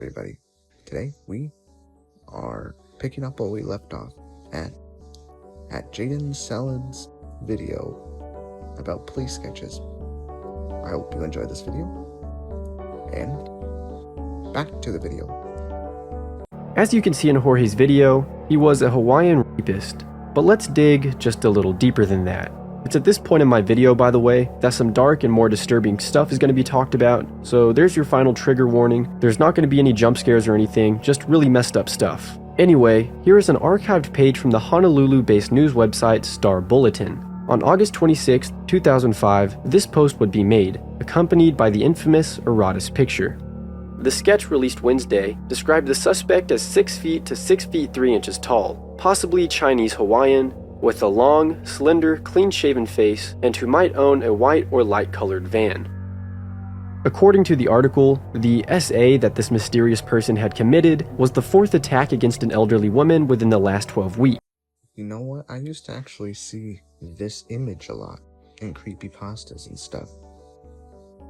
Everybody, today we are picking up where we left off at Jaden Salad's video about police sketches. I hope you enjoyed this video, and back to the video. As you can see in Jorge's video, he was a Hawaiian rapist, but let's dig just a little deeper than that. It's at this point in my video, by the way, that some dark and more disturbing stuff is going to be talked about, so there's your final trigger warning. There's not going to be any jump scares or anything, just really messed up stuff. Anyway, here is an archived page from the Honolulu-based news website Star Bulletin. On August 26, 2005, this post would be made, accompanied by the infamous Eratus picture. The sketch released Wednesday described the suspect as 6 feet to 6 feet 3 inches tall, possibly Chinese Hawaiian, with a long, slender, clean-shaven face, and who might own a white or light-colored van. According to the article, the SA that this mysterious person had committed was the fourth attack against an elderly woman within the last 12 weeks. You know what? I used to actually see this image a lot in creepypastas and stuff.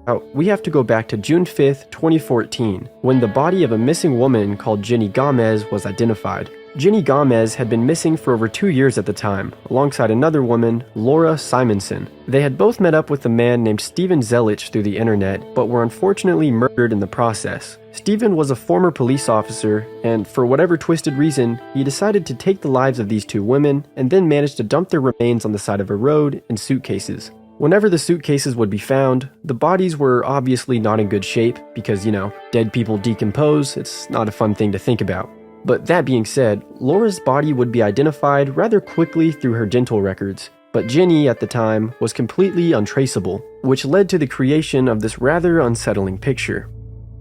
Now, we have to go back to June 5th, 2014, when the body of a missing woman called Jenny Gomez was identified. Jenny Gomez had been missing for over 2 years at the time, alongside another woman, Laura Simonson. They had both met up with a man named Steven Zelich through the internet, but were unfortunately murdered in the process. Steven was a former police officer, and for whatever twisted reason, he decided to take the lives of these two women, and then managed to dump their remains on the side of a road in suitcases. Whenever the suitcases would be found, the bodies were obviously not in good shape, because, dead people decompose, it's not a fun thing to think about. But that being said, Laura's body would be identified rather quickly through her dental records, but Jenny at the time was completely untraceable, which led to the creation of this rather unsettling picture.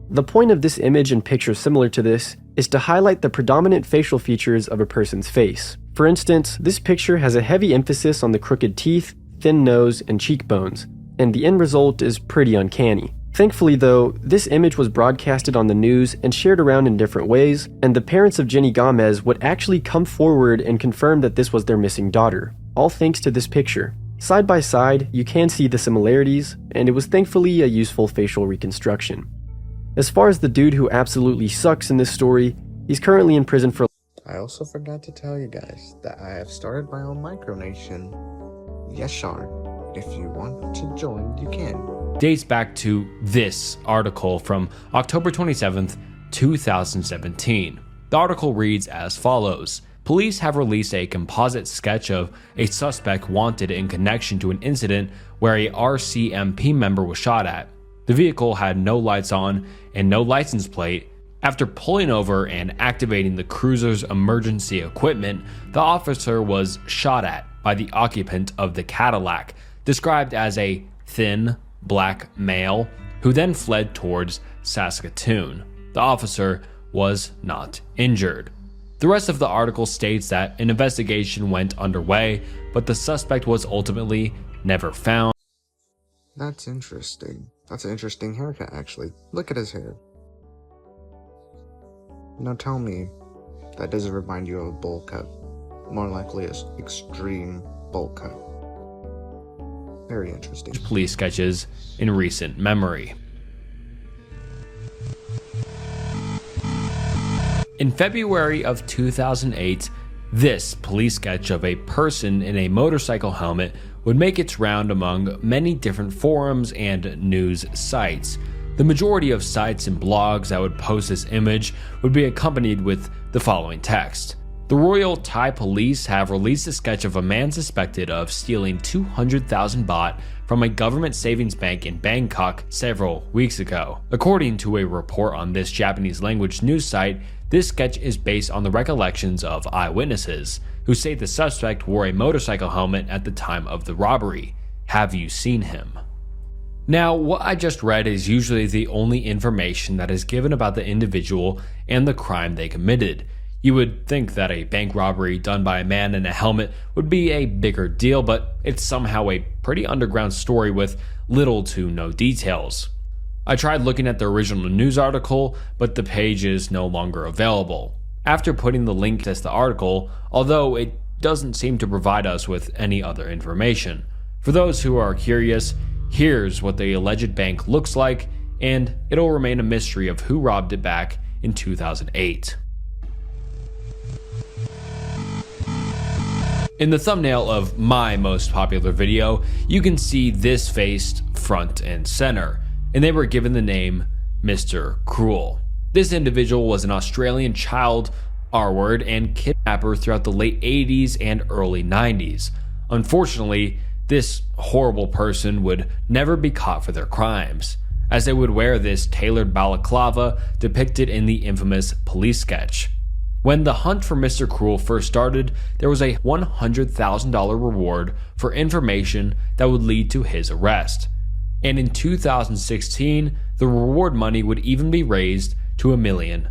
The point of this image and picture similar to this is to highlight the predominant facial features of a person's face. For instance, this picture has a heavy emphasis on the crooked teeth, thin nose, and cheekbones, and the end result is pretty uncanny. Thankfully though, this image was broadcasted on the news and shared around in different ways, and the parents of Jenny Gomez would actually come forward and confirm that this was their missing daughter, all thanks to this picture. Side by side, you can see the similarities, and it was thankfully a useful facial reconstruction. As far as the dude who absolutely sucks in this story, he's currently in prison for. I also forgot to tell you guys that I have started my own micronation. Yes, Sean. If you want to join, you can. Dates back to this article from October 27th, 2017. The article reads as follows. Police have released a composite sketch of a suspect wanted in connection to an incident where a RCMP member was shot at. The vehicle had no lights on and no license plate. After pulling over and activating the cruiser's emergency equipment, the officer was shot at by the occupant of the Cadillac, described as a thin, black male, who then fled towards Saskatoon. The officer was not injured. The rest of the article states that an investigation went underway, but the suspect was ultimately never found. That's interesting. That's an interesting haircut, actually. Look at his hair. Now tell me, that doesn't remind you of a bowl cut. More likely an extreme bowl cut. Very interesting. Police sketches in recent memory. In February of 2008, this police sketch of a person in a motorcycle helmet would make its round among many different forums and news sites. The majority of sites and blogs that would post this image would be accompanied with the following text. The Royal Thai Police have released a sketch of a man suspected of stealing 200,000 baht from a government savings bank in Bangkok several weeks ago. According to a report on this Japanese language news site, this sketch is based on the recollections of eyewitnesses, who say the suspect wore a motorcycle helmet at the time of the robbery. Have you seen him? Now, what I just read is usually the only information that is given about the individual and the crime they committed. You would think that a bank robbery done by a man in a helmet would be a bigger deal, but it's somehow a pretty underground story with little to no details. I tried looking at the original news article, but the page is no longer available. After putting the link to the article, although it doesn't seem to provide us with any other information. For those who are curious, here's what the alleged bank looks like, and it'll remain a mystery of who robbed it back in 2008. In the thumbnail of my most popular video, you can see this face front and center, and they were given the name Mr. Cruel. This individual was an Australian child R-word and kidnapper throughout the late 80s and early 90s. Unfortunately, this horrible person would never be caught for their crimes, as they would wear this tailored balaclava depicted in the infamous police sketch. When the hunt for Mr. Cruel first started, there was a $100,000 reward for information that would lead to his arrest. And in 2016, the reward money would even be raised to $1 million.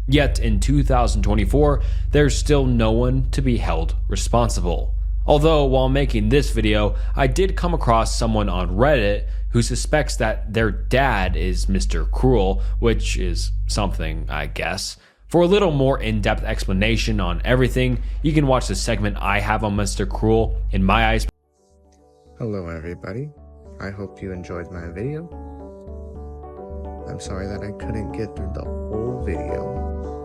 Yet in 2024, there's still no one to be held responsible. Although, while making this video, I did come across someone on Reddit who suspects that their dad is Mr. Cruel, which is something, I guess. For a little more in-depth explanation on everything, you can watch the segment I have on Mr. Cruel in my eyes. Hello everybody, I hope you enjoyed my video. I'm sorry that I couldn't get through the whole video,